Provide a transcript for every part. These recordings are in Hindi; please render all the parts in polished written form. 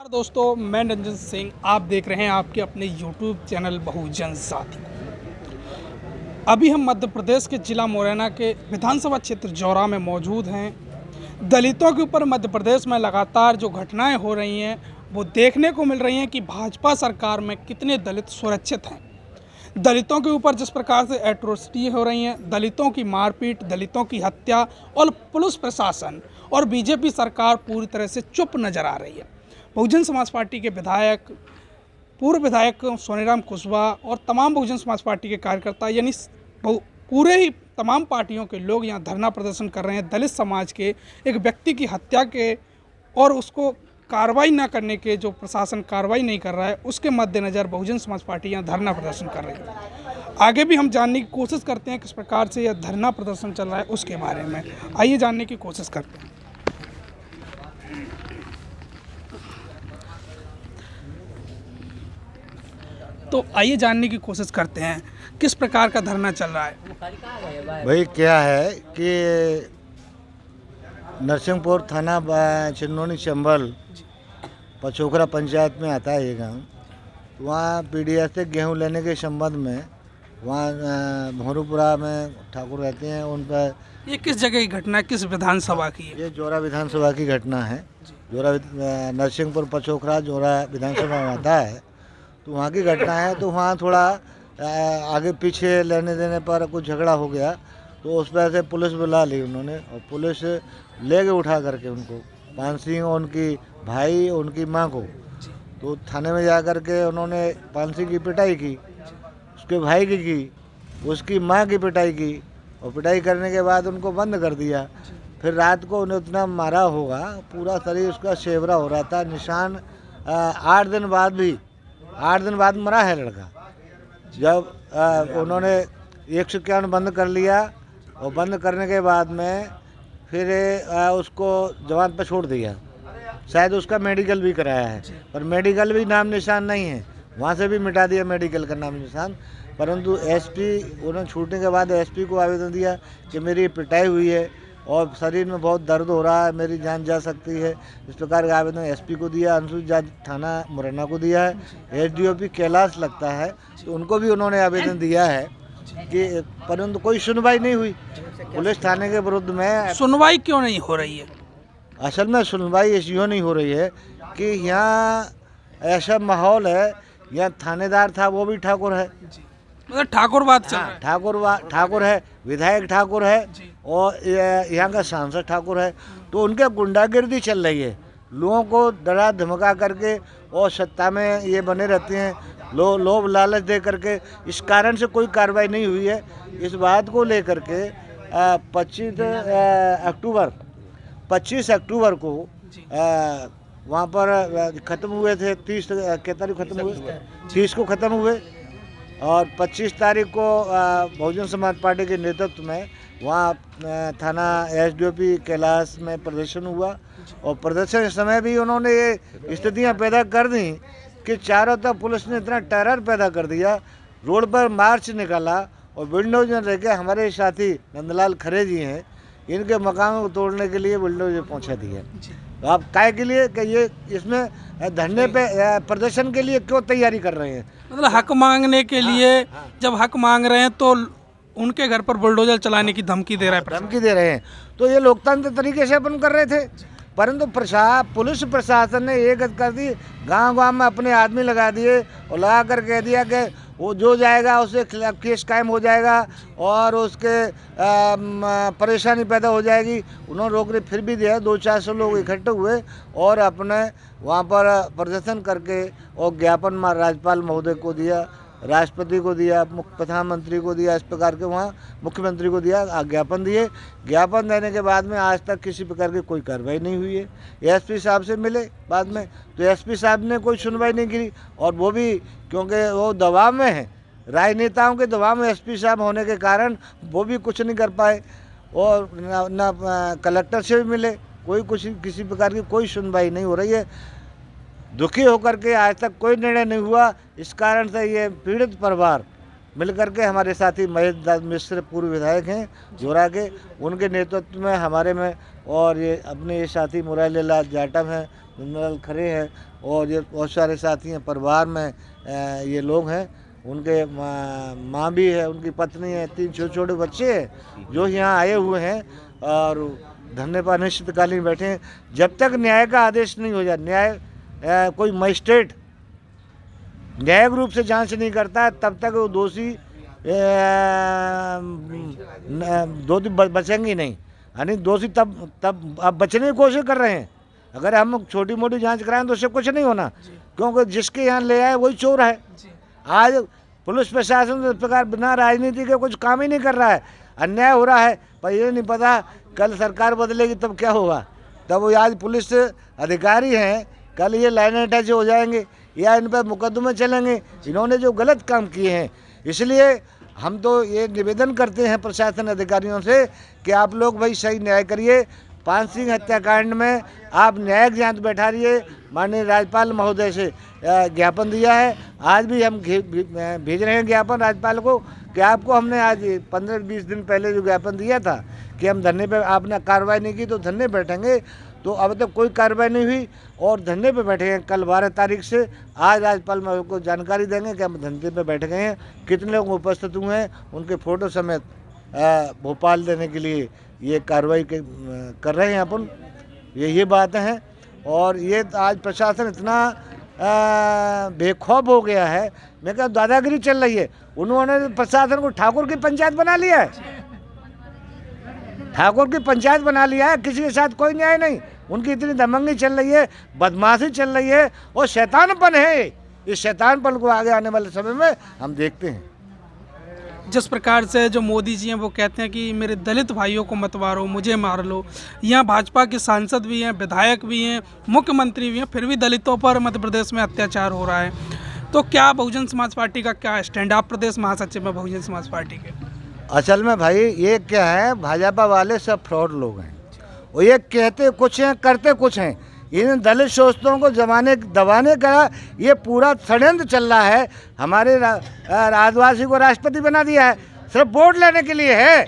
दोस्तों, मैं रंजन सिंह। आप देख रहे हैं आपके अपने YouTube चैनल बहुजन साथी। अभी हम मध्य प्रदेश के जिला मुरैना के विधानसभा क्षेत्र जौरा में मौजूद हैं। दलितों के ऊपर मध्य प्रदेश में लगातार जो घटनाएं हो रही हैं वो देखने को मिल रही हैं कि भाजपा सरकार में कितने दलित सुरक्षित हैं। दलितों के ऊपर जिस प्रकार से एट्रोसिटी हो रही हैं, दलितों की मारपीट, दलितों की हत्या, और पुलिस प्रशासन और बीजेपी सरकार पूरी तरह से चुप नजर आ रही है। बहुजन समाज पार्टी के विधायक, पूर्व विधायक सोनीराम कुशवाहा और तमाम बहुजन समाज पार्टी के कार्यकर्ता यानी पूरे ही तमाम पार्टियों के लोग यहाँ धरना प्रदर्शन कर रहे हैं। दलित समाज के एक व्यक्ति की हत्या के और उसको कार्रवाई ना करने के, जो प्रशासन कार्रवाई नहीं कर रहा है, उसके मद्देनज़र बहुजन समाज पार्टी यहाँ धरना प्रदर्शन कर रही है। आगे भी हम जानने की कोशिश करते हैं किस प्रकार से यह धरना प्रदर्शन चल रहा है उसके बारे में। आइए जानने की कोशिश करते हैं। तो आइए जानने की कोशिश करते हैं किस प्रकार का धरना चल रहा है। भाई क्या है कि नरसिंहपुर थाना चिन्नौनी चंबल पचोखरा पंचायत में आता है ये गांव। तो वहाँ पीडीएस से गेहूँ लेने के संबंध में वहाँ भोरूपुरा में ठाकुर रहते हैं। उन पर ये किस जगह की घटना है, किस विधानसभा की है? ये जौरा विधानसभा की घटना है। जौरा नरसिंहपुर पचोखरा जौरा विधानसभा में आता है, तो वहाँ की घटना है। तो वहाँ थोड़ा आगे पीछे लेने देने पर कुछ झगड़ा हो गया, तो उस पर से पुलिस बुला ली उन्होंने, और पुलिस ले गए उठा करके उनको, पान सिंह उनकी भाई उनकी माँ को। तो थाने में जा कर के उन्होंने पान सिंह की पिटाई की, उसके भाई की, उसकी माँ की पिटाई की, और पिटाई करने के बाद उनको बंद कर दिया। फिर रात को उन्हें उतना मारा होगा, पूरा शरीर उसका शेवरा हो रहा था, निशान 8 दिन बाद मरा है लड़का। जब उन्होंने 151 बंद कर लिया, और बंद करने के बाद में फिर उसको जवान पर छोड़ दिया। शायद उसका मेडिकल भी कराया है, पर मेडिकल भी नाम निशान नहीं है, वहाँ से भी मिटा दिया मेडिकल का नाम निशान। परंतु एसपी उन्होंने छूटने के बाद एसपी को आवेदन दिया कि मेरी पिटाई हुई है और शरीर में बहुत दर्द हो रहा है, मेरी जान जा सकती है। इस प्रकार का आवेदन एसपी को दिया, अनुसूचित जाति थाना मुरैना को दिया है, एसडीओपी कैलाश लगता है, तो उनको भी उन्होंने आवेदन दिया है कि, परंतु कोई सुनवाई नहीं हुई पुलिस थाने के विरुद्ध में। सुनवाई क्यों नहीं हो रही है? असल में सुनवाई इसलिए नहीं हो रही है कि यहाँ ऐसा माहौल है, यहाँ थानेदार था वो भी ठाकुर है, मतलब ठाकुर बात चल रहा है। ठाकुर है, विधायक ठाकुर है, और यहाँ का सांसद ठाकुर है। तो उनके गुंडागिर्दी चल रही है, लोगों को डरा धमका करके, और सत्ता में ये बने रहते हैं, लोभ लालच दे करके। इस कारण से कोई कार्रवाई नहीं हुई है। इस बात को लेकर के 25 अक्टूबर को वहाँ पर ख़त्म हुए थे। 30 क्या तारीख खत्म हुए? 30 को ख़त्म हुए, और 25 तारीख को बहुजन समाज पार्टी के नेतृत्व में वहाँ थाना एसडीओपी कैलाश में प्रदर्शन हुआ। और प्रदर्शन के समय भी उन्होंने ये स्थितियाँ पैदा कर दी कि चारों तरफ पुलिस ने इतना टेरर पैदा कर दिया, रोड पर मार्च निकाला, और बुलडोजर लेके हमारे साथी नंदलाल खरे जी हैं, इनके मकान को तोड़ने के लिए बुलडोजर पहुँचा दिया। तो आप काय के लिए कि ये इसमें धरने पे प्रदर्शन के लिए क्यों तैयारी कर रहे हैं? मतलब हक मांगने के लिए। जब हक मांग रहे हैं तो उनके घर पर बुलडोजर चलाने की धमकी दे रहे हैं। तो ये लोकतंत्र तरीके से अपन कर रहे थे, परंतु पुलिस प्रशासन ने ये गत कर दी, गांव में अपने आदमी लगा दिए, और लगा कर कह दिया कि वो जो जाएगा उसके खिलाफ केस कायम हो जाएगा और उसके परेशानी पैदा हो जाएगी। उन्होंने रोकने फिर भी दिया, 200-400 लोग इकट्ठे हुए और अपने वहाँ पर प्रदर्शन करके, और ज्ञापन राज्यपाल महोदय को दिया, राष्ट्रपति को दिया, प्रधानमंत्री को दिया, इस प्रकार के वहाँ मुख्यमंत्री को दिया, ज्ञापन दिए। ज्ञापन देने के बाद में आज तक किसी प्रकार की कोई कार्रवाई नहीं हुई है। एसपी साहब से मिले बाद में, तो एसपी साहब ने कोई सुनवाई नहीं की, और वो भी क्योंकि वो दबाव में है, राजनेताओं के दबाव में एसपी साहब होने के कारण वो भी कुछ नहीं कर पाए। और न कलेक्टर से भी मिले, किसी प्रकार की कोई सुनवाई नहीं हो रही है। दुखी होकर के आज तक कोई निर्णय नहीं हुआ। इस कारण से ये पीड़ित परिवार मिल करके हमारे साथी महेश दास मिश्र पूर्व विधायक हैं जोरा के, उनके नेतृत्व में हमारे में, और ये अपने ये साथी मुरारी लाल जाटव हैं, नंदलाल खरे हैं, और ये बहुत सारे साथी हैं। परिवार में ये लोग हैं, उनके माँ भी है, उनकी पत्नी है, 3 छोटे छोटे बच्चे हैं जो यहाँ आए हुए हैं और धरने पर अनिश्चितकालीन बैठे हैं। जब तक न्याय का आदेश नहीं हो जाए, न्याय कोई मजिस्ट्रेट न्यायिक रूप से जांच नहीं करता है, तब तक वो दोषी बचेंगे नहीं। यानी दोषी तब अब बचने की कोशिश कर रहे हैं। अगर हम छोटी मोटी जांच कराएं तो उससे कुछ नहीं होना, क्योंकि जिसके यहाँ ले आए वही चोर है। आज पुलिस प्रशासन इस प्रकार बिना राजनीति के कुछ काम ही नहीं कर रहा है, अन्याय हो रहा है। पर ये नहीं पता कल सरकार बदलेगी तब क्या होगा, तब वो आज पुलिस अधिकारी हैं, कल ये लाइन अटैच हो जाएंगे या इन पर मुकदमे चलेंगे, इन्होंने जो गलत काम किए हैं। इसलिए हम तो ये निवेदन करते हैं प्रशासन अधिकारियों से कि आप लोग भाई सही न्याय करिए। पान सिंह हत्याकांड में आप न्यायिक जांच बैठा रहिए। माननीय राज्यपाल महोदय से ज्ञापन दिया है, आज भी हम भेज रहे हैं ज्ञापन राज्यपाल को कि आपको हमने आज 15-20 दिन पहले जो ज्ञापन दिया था कि हम धरने पे, आपने कार्रवाई नहीं की तो धरने बैठेंगे, तो अब तक कोई कार्रवाई नहीं हुई और धरने पे बैठे हैं। कल 12 तारीख से आज राज्यपाल महोदय को जानकारी देंगे कि हम धरने पे बैठ गए हैं, कितने लोग उपस्थित हुए हैं, उनके फोटो समेत भोपाल देने के लिए ये कार्रवाई कर रहे हैं अपन। ये बातें हैं। और ये आज प्रशासन इतना बेखौफ हो गया है, मैं कहता दादागिरी चल रही है। उन्होंने प्रशासन को ठाकुर की पंचायत बना लिया है, ठाकुर की पंचायत बना लिया है, किसी के साथ कोई न्याय नहीं। उनकी इतनी दमंगी चल रही है, बदमाशी चल रही है और शैतानपन है। इस शैतानपन को आगे आने वाले समय में हम देखते हैं। जिस प्रकार से जो मोदी जी हैं वो कहते हैं कि मेरे दलित भाइयों को मत मारो, मुझे मार लो। यहाँ भाजपा के सांसद भी हैं, विधायक भी हैं, मुख्यमंत्री भी हैं, फिर भी दलितों पर मध्य प्रदेश में अत्याचार हो रहा है। तो क्या बहुजन समाज पार्टी का क्या स्टैंड? आप प्रदेश महासचिव हैं बहुजन समाज पार्टी के। असल में भाई ये क्या है, भाजपा वाले सब फ्रॉड लोग हैं। वो ये कहते कुछ हैं, करते कुछ हैं। इन दलित शोषितों को दबाने का ये पूरा षड्यंत्र चल रहा है। हमारे आदिवासी को राष्ट्रपति बना दिया है, सिर्फ वोट लेने के लिए है।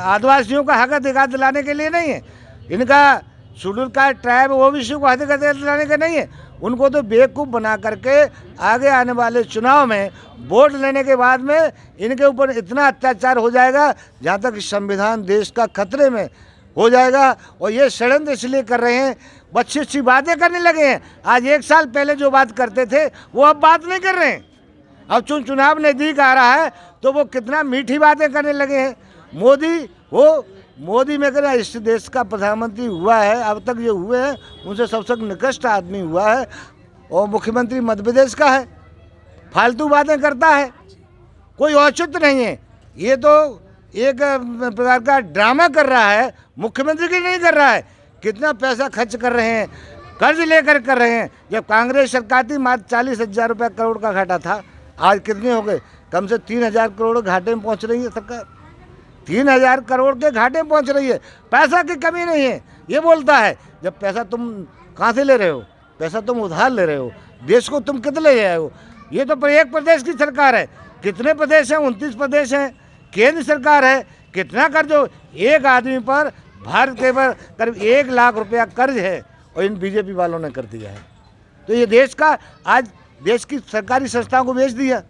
आदिवासियों का हक अधिकार दिलाने के लिए नहीं है। इनका शेड्यूल कास्ट ट्राइब ओबीसी को हक अधिकार दिलाने का नहीं है। उनको तो बेवकूफ़ बना करके आगे आने वाले चुनाव में वोट लेने के बाद में इनके ऊपर इतना अत्याचार हो जाएगा जहाँ तक संविधान देश का खतरे में हो जाएगा। और ये षड्यंत्र इसलिए कर रहे हैं, अच्छी अच्छी बातें करने लगे हैं। आज 1 साल पहले जो बात करते थे वो अब बात नहीं कर रहे हैं। अब चुनाव नज़दीक आ रहा है तो वो कितना मीठी बातें करने लगे हैं। मोदी में करें इस देश का प्रधानमंत्री हुआ है, अब तक जो हुए हैं उनसे सबसे निकृष्ट आदमी हुआ है। और मुख्यमंत्री मध्य प्रदेश का है, फालतू बातें करता है, कोई औचित्य नहीं है। ये तो एक प्रकार का ड्रामा कर रहा है, मुख्यमंत्री की नहीं कर रहा है। कितना पैसा खर्च कर रहे हैं, कर्ज लेकर कर रहे हैं। जब कांग्रेस सरकार थी मात्र 40,000 रुपये करोड़ का घाटा था, आज कितने हो गए? कम से 3,000 करोड़ घाटे में पहुंच रही है सरकार। 3,000 करोड़ के घाटे में पहुंच रही है। पैसा की कमी नहीं है ये बोलता है। जब पैसा तुम कहाँ से ले रहे हो? पैसा तुम उधार ले रहे हो। देश को तुम कितने ले आए हो? ये तो एक प्रदेश की सरकार है। कितने प्रदेश हैं? 29 प्रदेश हैं। केंद्र सरकार है। कितना कर्ज हो? एक आदमी पर भारत के पर करीब 1 लाख रुपया कर्ज है और इन बीजेपी वालों ने कर दिया है। तो ये देश का आज देश की सरकारी संस्थाओं को बेच दिया।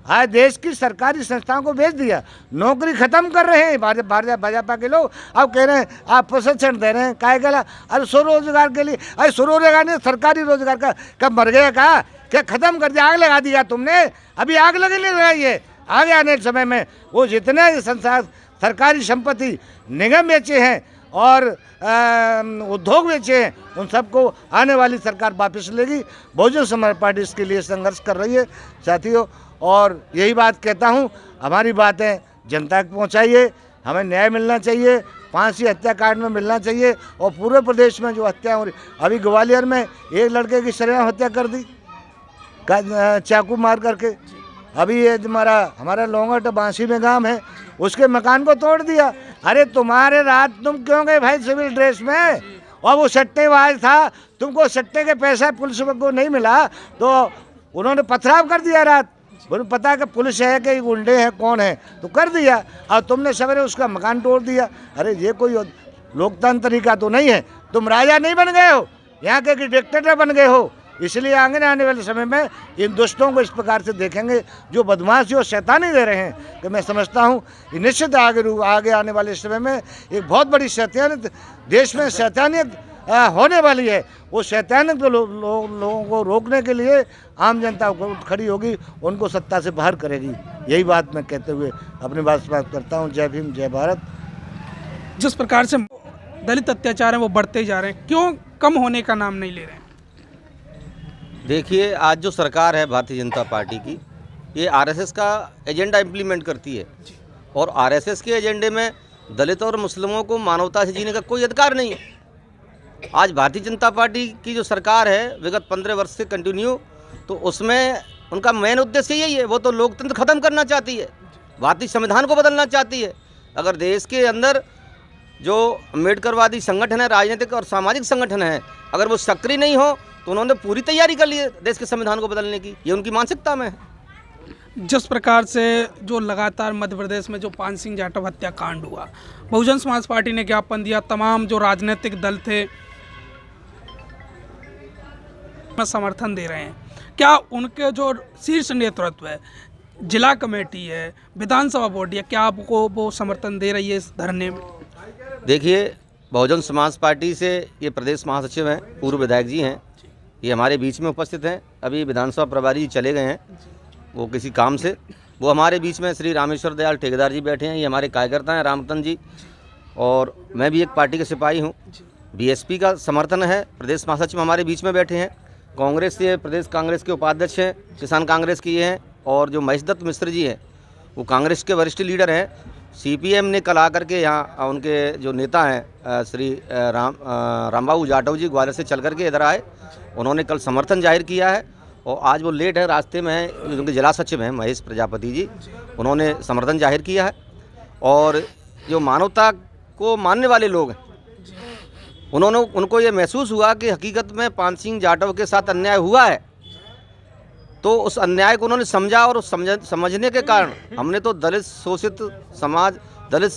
आज देश की सरकारी संस्थाओं को बेच दिया, नौकरी खत्म कर रहे हैं भाजपा के लोग। अब कह रहे हैं आप प्रशिक्षण दे रहे हैं, काय गला? अरे स्वरोजगार के लिए। अरे स्वरोजगार नहीं, सरकारी रोजगार का कब मर गया? कहा क्या खत्म कर दिया? आग लगा दिया तुमने। अभी आग लगे नहीं रही है। आगे आने के समय में वो जितने संसार सरकारी संपत्ति निगम बेचे हैं और उद्योग बेचे हैं, उन सबको आने वाली सरकार वापस लेगी। बहुजन समाज पार्टी इसके लिए संघर्ष कर रही है साथियों। और यही बात कहता हूँ, हमारी बातें जनता को पहुँचाइए। हमें न्याय मिलना चाहिए, फांसी हत्याकांड में मिलना चाहिए। और पूरे प्रदेश में जो हत्या हो रही, अभी ग्वालियर में एक लड़के की सरेआम हत्या कर दी चाकू मार करके। अभी ये हमारा लोंगट बांसी में गांव है, उसके मकान को तोड़ दिया। अरे तुम्हारे रात तुम क्यों गए भाई सिविल ड्रेस में? और वो सट्टेबाज था, तुमको सट्टे के पैसा पुलिस को नहीं मिला तो उन्होंने पथराव कर दिया रात। बोले पता है कि पुलिस है कि गुंडे हैं कौन है, तो कर दिया। और तुमने सवेरे उसका मकान तोड़ दिया। अरे ये कोई लोकतंत्र तरीका तो नहीं है। तुम राजा नहीं बन गए हो, यहाँ के डिक्टेटर बन गए हो। इसलिए आने वाले समय में इन दुष्टों को इस प्रकार से देखेंगे जो बदमाशी और शैतानी दे रहे हैं, कि मैं समझता हूँ कि निश्चित आगे आने वाले समय में एक बहुत बड़ी शैतानियत देश में शैतानियत होने वाली है। वो शैतानियत को लोगों को रोकने के लिए आम जनता को खड़ी होगी, उनको सत्ता से बाहर करेगी। यही बात मैं कहते हुए अपनी बात समाप्त करता हूँ। जय भीम, जय भारत। जिस प्रकार से दलित अत्याचार है वो बढ़ते जा रहे हैं, क्यों कम होने का नाम नहीं ले रहे हैं? देखिए, आज जो सरकार है भारतीय जनता पार्टी की, ये आरएसएस का एजेंडा इम्प्लीमेंट करती है और आरएसएस के एजेंडे में दलित और मुस्लिमों को मानवता से जीने का कोई अधिकार नहीं है। आज भारतीय जनता पार्टी की जो सरकार है विगत 15 वर्ष से कंटिन्यू, तो उसमें उनका मेन उद्देश्य यही है। वो तो लोकतंत्र ख़त्म करना चाहती है, भारतीय संविधान को बदलना चाहती है। अगर देश के अंदर जो अम्बेडकरवादी संगठन है, राजनीतिक और सामाजिक संगठन है, अगर वो सक्रिय नहीं हो तो उन्होंने पूरी तैयारी कर ली है देश के संविधान को बदलने की। ये उनकी मानसिकता में है। जिस प्रकार से जो लगातार मध्य प्रदेश में जो पान सिंह जाटव हत्याकांड हुआ, बहुजन समाज पार्टी ने ज्ञापन दिया, तमाम जो राजनीतिक दल थे समर्थन दे रहे हैं। क्या उनके जो शीर्ष नेतृत्व है, जिला कमेटी है, विधानसभा बोर्ड है, क्या आपको वो समर्थन दे रही है इस धरने में? देखिए, बहुजन समाज पार्टी से ये प्रदेश महासचिव हैं, पूर्व विधायक जी हैं, ये हमारे बीच में उपस्थित हैं। अभी विधानसभा प्रभारी चले गए हैं वो किसी काम से, वो हमारे बीच में श्री रामेश्वर दयाल ठेकेदार जी बैठे हैं। ये हमारे कार्यकर्ता हैं, रामतन जी, और मैं भी एक पार्टी के सिपाही हूँ। बीएसपी का समर्थन है। प्रदेश महासचिव हमारे बीच में बैठे हैं। कांग्रेस से प्रदेश कांग्रेस के उपाध्यक्ष हैं, किसान कांग्रेस की हैं, और जो महेश दत्त मिश्र जी हैं वो कांग्रेस के वरिष्ठ लीडर हैं। सीपीएम ने कल आकर के यहाँ उनके जो नेता हैं श्री रामबाबू जाटव जी ग्वालियर से चल करके इधर आए, उन्होंने कल समर्थन जाहिर किया है। और आज वो लेट है, रास्ते में है, उनके जिला सचिव हैं महेश प्रजापति जी, उन्होंने समर्थन जाहिर किया है। और जो मानवता को मानने वाले लोग हैं, उनको ये महसूस हुआ कि हकीकत में पान सिंह जाटव के साथ अन्याय हुआ है, तो उस अन्याय को उन्होंने समझा, और उस समझने के कारण हमने तो दलित शोषित समाज, दलित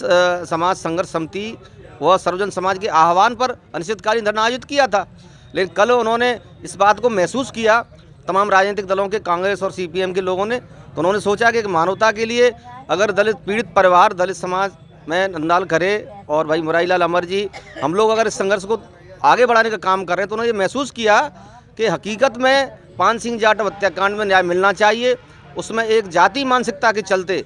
समाज संघर्ष समिति व सर्वजन समाज के आह्वान पर अनिश्चितकालीन धरना आयोजित किया था। लेकिन कल उन्होंने इस बात को महसूस किया, तमाम राजनीतिक दलों के, कांग्रेस और सीपीएम के लोगों ने, तो उन्होंने सोचा कि मानवता के लिए अगर दलित पीड़ित परिवार, दलित समाज में नंदलाल खरे और भाई मुरारी लाल अमर जी, हम लोग अगर इस संघर्ष को आगे बढ़ाने का काम कर रहे हैं, तो उन्होंने ये महसूस किया कि हकीकत में पान सिंह जाटव हत्याकांड में न्याय मिलना चाहिए। उसमें एक जाति मानसिकता के चलते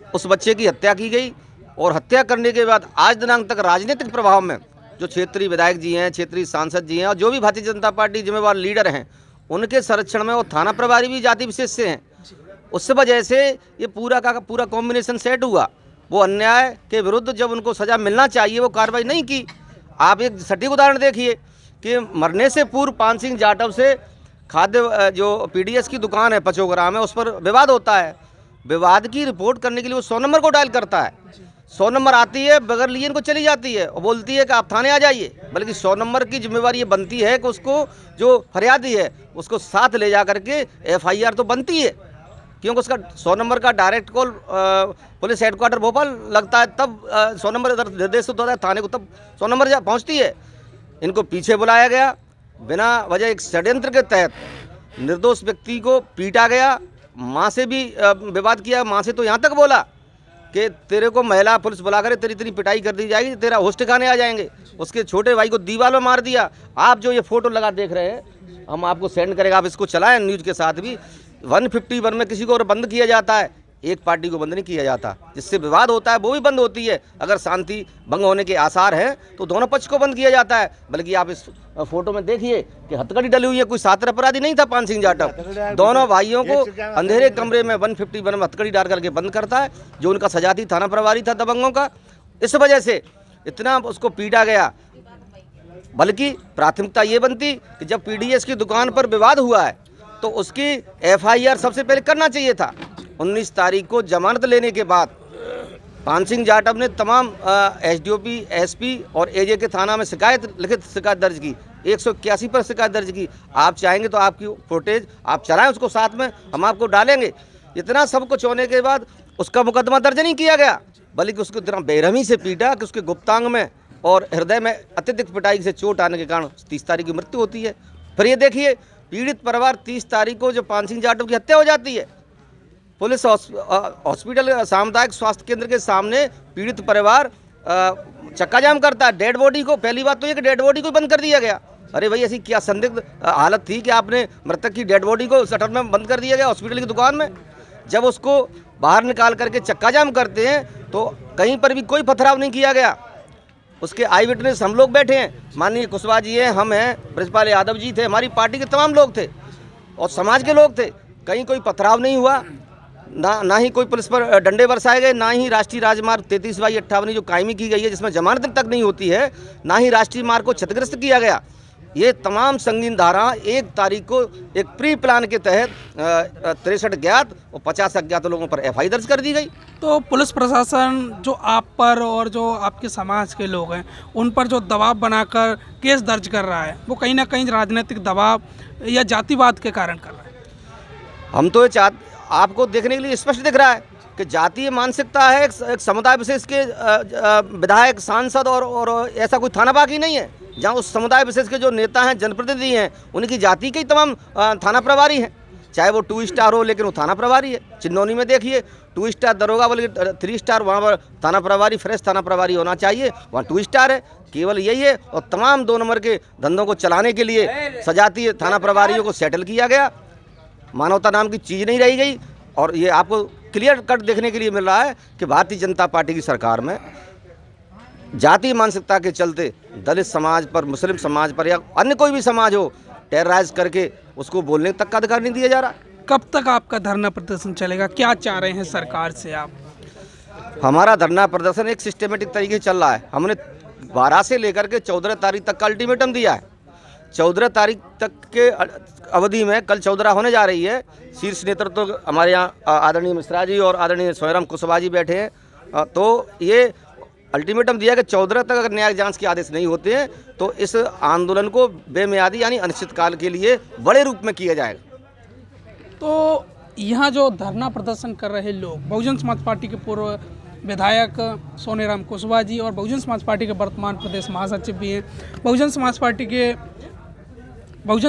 उस बच्चे की हत्या की गई, और हत्या करने के बाद आज दिनांक तक राजनीतिक प्रभाव में जो क्षेत्रीय विधायक जी हैं, क्षेत्रीय सांसद जी हैं, और जो भी भारतीय जनता पार्टी जिम्मेवार लीडर हैं, उनके संरक्षण में वो थाना प्रभारी भी जाति विशेष से हैं। उस वजह से ये पूरा का पूरा कॉम्बिनेशन सेट हुआ। वो अन्याय के विरुद्ध जब उनको सज़ा मिलना चाहिए वो कार्रवाई नहीं की। आप एक सटीक उदाहरण देखिए कि मरने से पूर्व पान सिंह जाटव से खाद्य जो पीडीएस की दुकान है पचोगरा में, उस पर विवाद होता है। विवाद की रिपोर्ट करने के लिए वो 100 नंबर को डायल करता है। 100 नंबर आती है, बगैर लिए इनको चली जाती है और बोलती है कि आप थाने आ जाइए। बल्कि 100 नंबर की जिम्मेवारी ये बनती है कि उसको जो फरियादी है उसको साथ ले जा करके एफआईआर तो बनती है, क्योंकि उसका 100 नंबर का direct call police headquarter Bhopal लगता है, तब 100 नंबर इधर निर्देशित होता है थाने को, तब 100 नंबर पहुँचती है। इनको पीछे बुलाया गया, बिना वजह एक षड्यंत्र के तहत निर्दोष व्यक्ति को पीटा गया। माँ से भी विवाद किया। माँ से तो यहाँ तक बोला कि तेरे को महिला पुलिस बुला कर तेरी पिटाई कर दी जाएगी, तेरा होश ठिकाने आ जाएंगे। उसके छोटे भाई को दीवार में मार दिया। आप जो ये फोटो लगा देख रहे हैं, हम आपको सेंड करेंगे, आप इसको चलाएं न्यूज़ के साथ भी। 151 में किसी को और बंद किया जाता है, एक पार्टी को बंद नहीं किया जाता। जिससे विवाद होता है वो भी बंद होती है। अगर शांति भंग होने के आसार हैं तो दोनों पक्ष को बंद किया जाता है। बल्कि आप इस फोटो में देखिए कि हथकड़ी डली हुई है। कोई सातर अपराधी नहीं था पान सिंह जाटव। दोनों भाइयों को अंधेरे कमरे में 151 में हथकड़ी डाल करके बंद करता है। जो उनका सजाती थाना प्रभारी था दबंगों का, इस वजह से इतना उसको पीटा गया। बल्कि प्राथमिकता ये बनती कि जब पीडीएस की दुकान पर विवाद हुआ है तो उसकी एफआईआर सबसे पहले करना चाहिए था। 19 तारीख को जमानत लेने के बाद पान सिंह जाटव ने तमाम एसडीओपी, एसपी और एजे के थाना में लिखित शिकायत दर्ज की। 181 पर शिकायत दर्ज की। आप चाहेंगे तो आपकी फुटेज आप चलाएं उसको साथ में, हम आपको डालेंगे। इतना सब कुछ होने के बाद उसका मुकदमा दर्ज नहीं किया गया, बल्कि उसको इतना बेरहमी से पीटा कि उसके गुप्तांग में और हृदय में अत्यधिक पिटाई से चोट आने के कारण 30 तारीख की मृत्यु होती है। फिर ये देखिए, पीड़ित परिवार 30 तारीख को जो पान सिंह जाटव की हत्या हो जाती है, पुलिस हॉस्पिटल सामुदायिक स्वास्थ्य केंद्र के सामने पीड़ित परिवार चक्का जाम करता है। डेड बॉडी को, पहली बात तो ये कि डेड बॉडी को बंद कर दिया गया। अरे भाई, ऐसी क्या संदिग्ध हालत थी कि आपने मृतक की डेड बॉडी को शटर में बंद कर दिया गया हॉस्पिटल की दुकान में। जब उसको बाहर निकाल करके चक्का जाम करते हैं तो कहीं पर भी कोई पथराव नहीं किया गया। उसके आई विटनेस हम लोग बैठे हैं, माननीय कुशवाहा जी हैं, हम हैं, ब्रजपाल यादव जी थे, हमारी पार्टी के तमाम लोग थे और समाज के लोग थे। कहीं कोई पथराव नहीं हुआ, ना ही कोई पुलिस पर डंडे बरसाए गए, ना ही राष्ट्रीय राजमार्ग 33/58 जो कायमी की गई है जिसमें जमानत तक नहीं होती है, ना ही राष्ट्रीय मार्ग को क्षतिग्रस्त किया गया। ये तमाम संगीन धारा 1 तारीख को एक प्री प्लान के तहत 63 ज्ञात और 50 अज्ञात लोगों पर FI दर्ज कर दी गई। तो पुलिस प्रशासन जो आप पर और जो आपके समाज के लोग हैं उन पर जो दबाव बनाकर केस दर्ज कर रहा है, वो कहीं ना कहीं राजनीतिक दबाव या जातिवाद के कारण कर रहा है। हम तो ये आपको देखने के लिए स्पष्ट दिख रहा है कि जातीय मानसिकता है। एक समुदाय विशेष के विधायक, सांसद और ऐसा कोई थाना बाकी नहीं है जहां उस समुदाय विशेष के जो नेता हैं, जनप्रतिनिधि हैं, उनकी जाति के ही तमाम थाना प्रभारी हैं। चाहे वो 2 स्टार हो, लेकिन वो थाना प्रभारी है। चिन्नौनी में देखिए 2 स्टार दरोगा बल्कि 3 स्टार, वहाँ पर थाना प्रभारी, फ्रेश थाना प्रभारी होना चाहिए, वहाँ 2 स्टार है। केवल यही है। और तमाम 2 नंबर के धंधों को चलाने के लिए सजातीय थाना प्रभारियों को सेटल किया गया। मानवता नाम की चीज़ नहीं रही गई। और ये आपको क्लियर कट देखने के लिए मिल रहा है कि भारतीय जनता पार्टी की सरकार में जातीय मानसिकता के चलते दलित समाज पर, मुस्लिम समाज पर या अन्य कोई भी समाज हो, टेरराइज करके उसको बोलने तक का अधिकार नहीं दिया जा रहा। कब तक आपका धरना प्रदर्शन चलेगा? क्या चाह रहे हैं सरकार से आप? हमारा धरना प्रदर्शन एक सिस्टमेटिक तरीके से चल रहा है। हमने 12 से लेकर के 14 तारीख तक का अल्टीमेटम दिया है। 14 तारीख तक के अवधि में, कल 14 होने जा रही है, शीर्ष नेतृत्व तो हमारे यहाँ आदरणीय मिश्रा जी और आदरणीय स्वयं कुशवाहा जी बैठे हैं। तो ये अल्टीमेटम दिया कि 14 तक अगर न्यायिक जांच के आदेश नहीं होते हैं तो इस आंदोलन को बेमियादी यानी अनिश्चितकाल के लिए बड़े रूप में किया जाएगा। तो यहाँ जो धरना प्रदर्शन कर रहे लोग बहुजन समाज पार्टी के पूर्व विधायक सोनेराम कुशवाहा जी और बहुजन समाज पार्टी के वर्तमान प्रदेश महासचिव भी हैं, बहुजन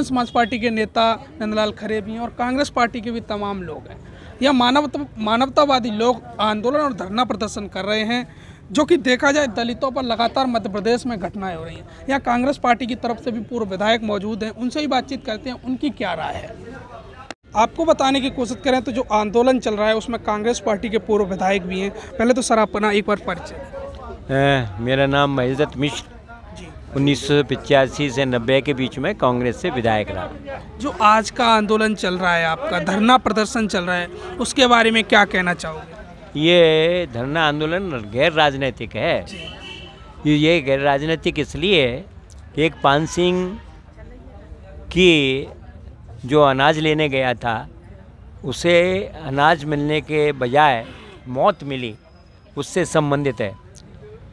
समाज पार्टी के नेता नंदलाल खरे भी हैं और कांग्रेस पार्टी के भी तमाम लोग हैं। यह मानवतावादी लोग आंदोलन और धरना प्रदर्शन कर रहे हैं, जो कि देखा जाए दलितों पर लगातार मध्य प्रदेश में घटनाएं हो रही हैं। यहाँ कांग्रेस पार्टी की तरफ से भी पूर्व विधायक मौजूद हैं, उनसे ही बातचीत करते हैं, उनकी क्या राय है। आपको बताने की कोशिश करें तो जो आंदोलन चल रहा है उसमें कांग्रेस पार्टी के पूर्व विधायक भी हैं। पहले तो सर अपना एक बार परिचय। मेरा नाम महेश दत्त मिश्र, 1985 से 90 के बीच में कांग्रेस से विधायक रहा। जो आज का आंदोलन चल रहा है, आपका धरना प्रदर्शन चल रहा है, उसके बारे में क्या कहना चाहोगे? ये धरना आंदोलन गैर राजनीतिक है। ये गैर राजनीतिक इसलिए है कि एक पान सिंह की जो अनाज लेने गया था, उसे अनाज मिलने के बजाय मौत मिली, उससे संबंधित है।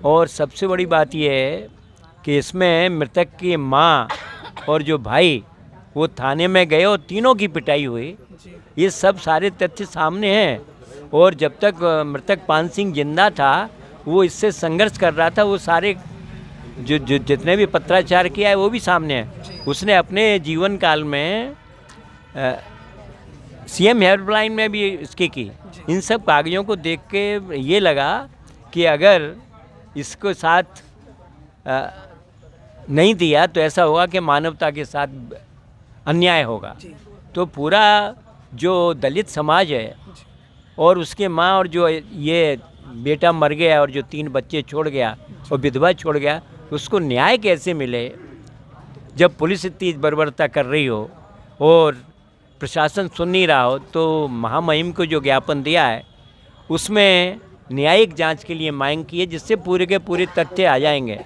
और सबसे बड़ी बात यह है कि इसमें मृतक की माँ और जो भाई वो थाने में गए और तीनों की पिटाई हुई। ये सब सारे तथ्य सामने हैं। और जब तक मृतक पान सिंह जिंदा था वो इससे संघर्ष कर रहा था। वो सारे जो जितने भी पत्राचार किया है वो भी सामने है। उसने अपने जीवन काल में CM हेल्पलाइन में भी इसकी की। इन सब कागजों को देख के ये लगा कि अगर इसको साथ नहीं दिया तो ऐसा होगा कि मानवता के साथ अन्याय होगा। तो पूरा जो दलित समाज है और उसके माँ और जो ये बेटा मर गया और जो 3 बच्चे छोड़ गया और विधवा छोड़ गया, उसको न्याय कैसे मिले जब पुलिस इतनी बर्बरता कर रही हो और प्रशासन सुन नहीं रहा हो। तो महामहिम को जो ज्ञापन दिया है उसमें न्यायिक जांच के लिए मांग की है, जिससे पूरे के पूरे तथ्य आ जाएंगे।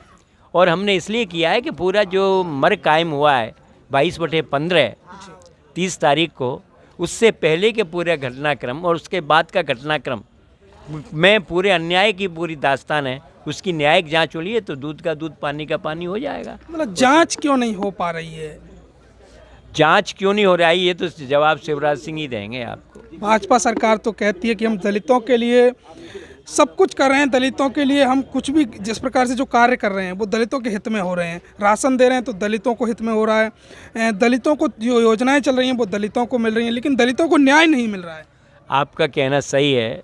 और हमने इसलिए किया है कि पूरा जो मर्ग कायम हुआ है 22/15 30 तारीख को, उससे पहले के पूरे घटनाक्रम और उसके बाद का घटनाक्रम में पूरे अन्याय की पूरी दास्तान है, उसकी न्यायिक जांच हो रही है तो दूध का दूध पानी का पानी हो जाएगा। मतलब जांच क्यों नहीं हो पा रही है? जांच क्यों नहीं हो रही है ये तो जवाब शिवराज सिंह ही देंगे आपको। भाजपा सरकार तो कहती है कि हम दलितों के लिए सब कुछ कर रहे हैं, दलितों के लिए हम कुछ भी जिस प्रकार से जो कार्य कर रहे हैं वो दलितों के हित में हो रहे हैं। राशन दे रहे हैं तो दलितों को हित में हो रहा है, दलितों को जो योजनाएं चल रही हैं वो दलितों को मिल रही हैं, लेकिन दलितों को न्याय नहीं मिल रहा है। आपका कहना सही है,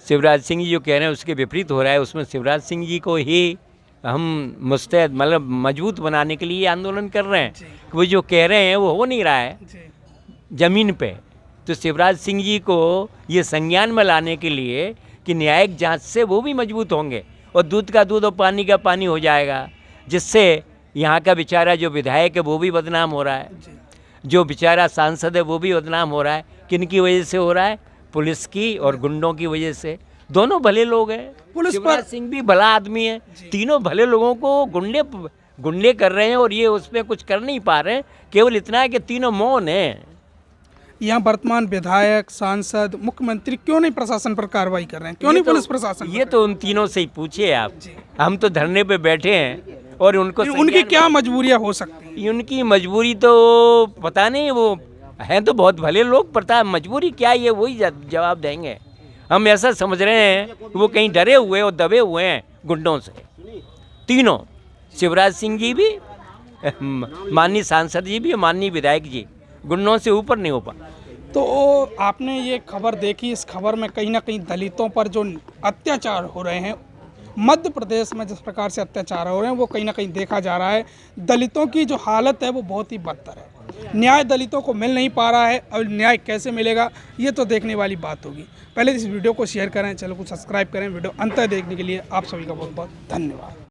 शिवराज सिंह जी जो कह रहे हैं उसके विपरीत हो रहा है। उसमें शिवराज सिंह जी को ही हम मुस्तैद मतलब मजबूत बनाने के लिए आंदोलन कर रहे हैं। वो जो कह रहे हैं वो हो नहीं रहा है ज़मीन पे। तो शिवराज सिंह जी को ये संज्ञान में लाने के लिए कि न्यायिक जांच से वो भी मजबूत होंगे और दूध का दूध और पानी का पानी हो जाएगा, जिससे यहाँ का बेचारा जो विधायक है वो भी बदनाम हो रहा है, जो बेचारा सांसद है वो भी बदनाम हो रहा है। किन की वजह से हो रहा है? पुलिस की और गुंडों की वजह से। दोनों भले लोग हैं, पुलिस शिवराज सिंह भी भला आदमी है। तीनों भले लोगों को गुंडे कर रहे हैं और ये उस पर कुछ कर नहीं पा रहे हैं। केवल इतना है कि तीनों मौन हैं। यहाँ वर्तमान विधायक, सांसद, मुख्यमंत्री क्यों नहीं प्रशासन पर कार्रवाई कर रहे हैं? क्यों नहीं पुलिस प्रशासन? ये तो उन तीनों से ही पूछिए आप। हम तो धरने पे बैठे हैं और उनको उनकी क्या मजबूरियाँ हो सकती हैं? उनकी मजबूरी तो पता नहीं, वो हैं तो बहुत भले लोग, पता मजबूरी क्या है ये वही जवाब देंगे। हम ऐसा समझ रहे हैं कि वो कहीं डरे हुए और दबे हुए हैं गुंडों से। तीनों, शिवराज सिंह जी भी, माननीय सांसद जी भी, माननीय विधायक जी, गुंडों से ऊपर नहीं हो पा। तो आपने ये खबर देखी, इस खबर में कहीं ना कहीं दलितों पर जो अत्याचार हो रहे हैं, मध्य प्रदेश में जिस प्रकार से अत्याचार हो रहे हैं वो कहीं ना कहीं देखा जा रहा है। दलितों की जो हालत है वो बहुत ही बदतर है। न्याय दलितों को मिल नहीं पा रहा है, और न्याय कैसे मिलेगा ये तो देखने वाली बात होगी। पहले इस वीडियो को शेयर करें, चैनल को सब्सक्राइब करें। वीडियो अंत तक देखने के लिए आप सभी का बहुत बहुत धन्यवाद।